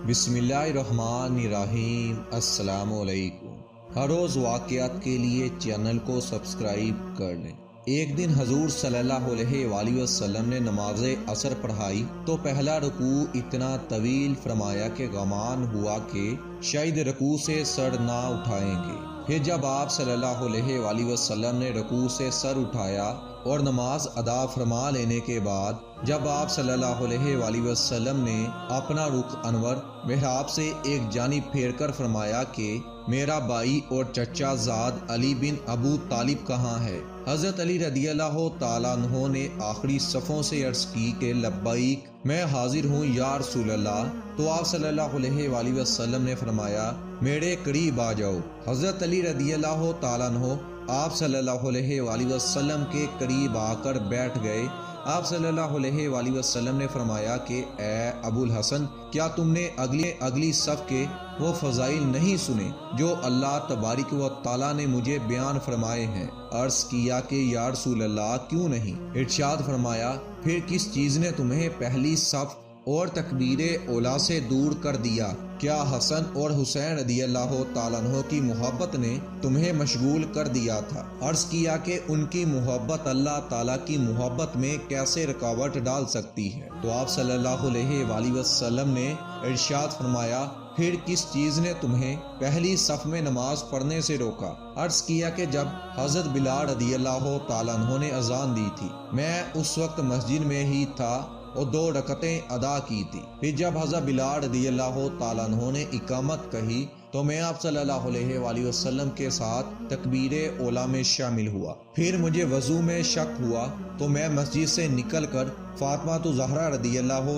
بسم اللہ الرحمن الرحیم۔ السلام علیکم۔ ہر روز واقعات کے لیے چینل کو سبسکرائب کر لیں۔ ایک دن حضور صلی اللہ علیہ وآلہ وسلم نے نماز عصر پڑھائی تو پہلا رکوع اتنا طویل فرمایا کہ گمان ہوا کہ شاید رکوع سے سر نہ اٹھائیں گے۔ پھر جب آپ صلی اللہ علیہ وآلہ وسلم نے رکوع سے سر اٹھایا اور نماز ادا فرما لینے کے بعد جب آپ صلی اللہ علیہ وآلہ وسلم نے اپنا رخ انور محراب سے ایک جانب پھیر کر فرمایا کہ میرا بھائی اور چچا زاد علی بن ابو طالب کہاں ہے؟ حضرت علی رضی اللہ تعالیٰ عنہ نے آخری صفوں سے عرض کی کہ لبیک، میں حاضر ہوں یا رسول اللہ۔ تو آپ صلی اللہ علیہ وآلہ وسلم نے فرمایا میرے قریب آ جاؤ۔ حضرت علی رضی اللہ تعالیٰ عنہ آپ صلی اللہ علیہ وآلہ وسلم کے قریب آ کر بیٹھ گئے۔ آپ صلی اللہ علیہ وآلہ وسلم نے فرمایا کہ اے ابو الحسن، کیا تم نے اگلی صف کے وہ فضائل نہیں سنے جو اللہ تبارک و تعالیٰ نے مجھے بیان فرمائے ہیں؟ عرض کیا کہ یا رسول اللہ کیوں نہیں؟ ارشاد فرمایا پھر کس چیز نے تمہیں پہلی صف اور تکبیر اولا سے دور کر دیا؟ کیا حسن اور حسین رضی اللہ تعالیٰ عنہ کی محبت نے تمہیں مشغول کر دیا تھا؟ عرض کیا کہ ان کی محبت اللہ تعالیٰ کی محبت میں کیسے رکاوٹ ڈال سکتی ہے؟ تو آپ صلی اللہ علیہ وآلہ وسلم نے ارشاد فرمایا پھر کس چیز نے تمہیں پہلی صف میں نماز پڑھنے سے روکا؟ عرض کیا کہ جب حضرت بلال رضی اللہ تعالیٰ عنہ نے اذان دی تھی، میں اس وقت مسجد میں ہی تھا اور 2 رکعتیں ادا کی تھی۔ پھر جب حضرت بلال رضی اللہ تعالیٰ عنہ نے اقامت کہی تو میں آپ صلی اللہ علیہ وآلہ وسلم کے ساتھ تکبیر اولا میں شامل ہوا۔ پھر مجھے وضو میں شک ہوا تو میں مسجد سے نکل کر فاطمہ زہرا رضی اللہ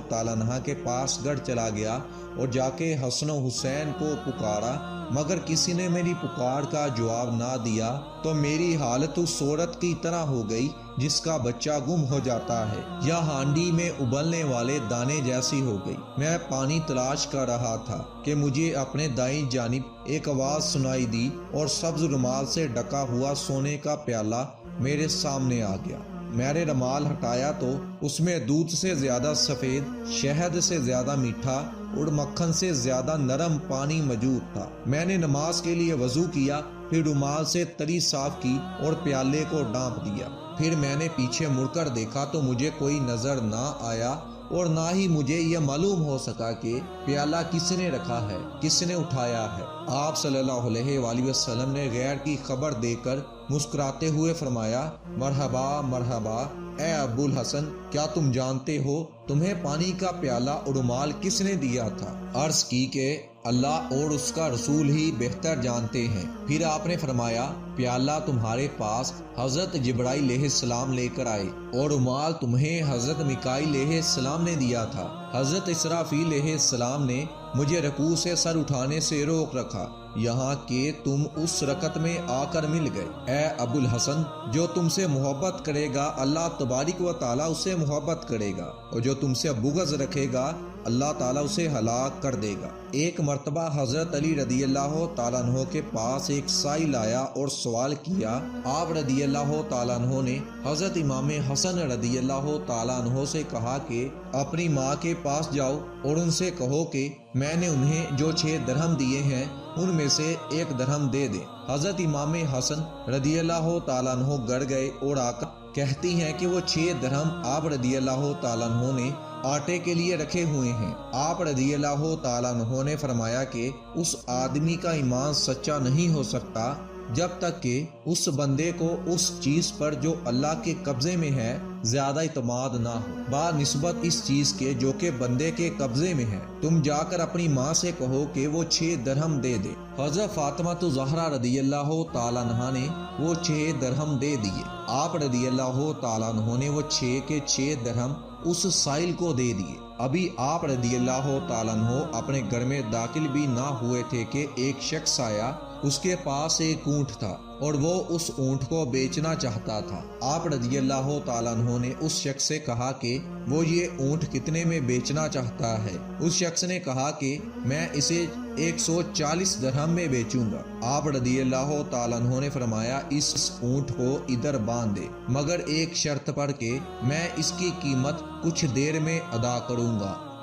تعالیٰ عنہا کے پاس گھر چلا گیا اور جا کے حسن و حسین کو پکارا، مگر کسی نے میری پکار کا جواب نہ دیا تو میری حالت اس عورت کی طرح ہو گئی جس کا بچہ گم ہو جاتا ہے یا ہانڈی میں ابلنے والے دانے جیسی ہو گئی۔ میں پانی تلاش کر رہا تھا کہ مجھے اپنے دائیں جانب ایک آواز سنائی دی اور سبز رومال سے ڈھکا ہوا سونے کا پیالہ میرے سامنے آ گیا۔ میں نے رومال ہٹایا تو اس میں دودھ سے زیادہ سفید، شہد سے زیادہ میٹھا اور مکھن سے زیادہ نرم پانی موجود تھا۔ میں نے نماز کے لیے وضو کیا، پھر رومال سے تری صاف کی اور پیالے کو ڈانپ دیا۔ پھر میں نے پیچھے مڑ کر دیکھا تو مجھے کوئی نظر نہ آیا اور نہ ہی مجھے یہ معلوم ہو سکا کہ پیالہ کس نے رکھا ہے، کس نے اٹھایا ہے۔ آپ صلی اللہ علیہ وآلہ وسلم نے غیر کی خبر دے کر مسکراتے ہوئے فرمایا مرحبا مرحبا اے ابو الحسن، کیا تم جانتے ہو تمہیں پانی کا پیالہ اور رومال کس نے دیا تھا؟ عرض کی کہ اللہ اور اس کا رسول ہی بہتر جانتے ہیں۔ پھر آپ نے فرمایا پیالہ تمہارے پاس حضرت جبرائیل علیہ السلام لے کر آئے اور رومال تمہیں حضرت میکائیل علیہ السلام نے دیا تھا۔ حضرت اسرافیل علیہ السلام نے مجھے رکوع سے سر اٹھانے سے روک رکھا یہاں کہ تم اس رکعت میں آ کر مل گئے۔ اے ابو الحسن، جو تم سے محبت کرے گا اللہ تبارک و تعالیٰ اسے محبت کرے گا، اور جو تم سے بغض رکھے گا اللہ تعالیٰ اسے ہلاک کر دے گا۔ ایک مرتبہ حضرت علی رضی اللہ تعالیٰ عنہ کے پاس ایک سائل آیا اور سوال کیا۔ آپ رضی اللہ تعالیٰ عنہ نے حضرت امام حسن رضی اللہ تعالیٰ عنہ سے کہا کہ اپنی ماں کے پاس جاؤ اور ان سے کہو کہ میں نے انہیں جو 6 درہم دیے ہیں ان میں سے 1 درہم دے دیں۔ حضرت امام حسن رضی اللہ تعالیٰ عنہ گھر گئے اور آ کر کہتی ہیں کہ وہ 6 درہم آپ رضی اللہ تعالیٰ عنہ نے آٹے کے لیے رکھے ہوئے ہیں۔ آپ رضی اللہ تعالیٰ عنہ نے فرمایا کہ اس آدمی کا ایمان سچا نہیں ہو سکتا جب تک کہ اس بندے کو اس چیز پر جو اللہ کے قبضے میں ہے زیادہ اعتماد نہ ہو بنسبت اس چیز کے جو کہ بندے کے قبضے میں ہے۔ تم جا کر اپنی ماں سے کہو کہ وہ 6 درہم دے دے۔ حضرت فاطمہ زہرا رضی اللہ تعالیٰ عنہا نے وہ 6 درہم دے دیے۔ آپ رضی اللہ تعالیٰ عنہ نے وہ 6 کے 6 درہم اس سائل کو دے دیے۔ ابھی آپ رضی اللہ تعالیٰ عنہ اپنے گھر میں داخل بھی نہ ہوئے تھے کہ ایک شخص آیا، اس کے پاس ایک اونٹ تھا اور وہ اس اونٹ کو بیچنا چاہتا تھا۔ آپ رضی اللہ تعالیٰ عنہ نے اس شخص سے کہا کہ وہ یہ اونٹ کتنے میں بیچنا چاہتا ہے؟ اس شخص نے کہا کہ میں اسے 140 درہم میں بیچوں گا۔ آپ رضی اللہ تعالیٰ عنہ نے فرمایا اس اونٹ کو ادھر باندھ دے، مگر ایک شرط پر کہ میں اس کی قیمت کچھ دیر میں ادا کروں گا۔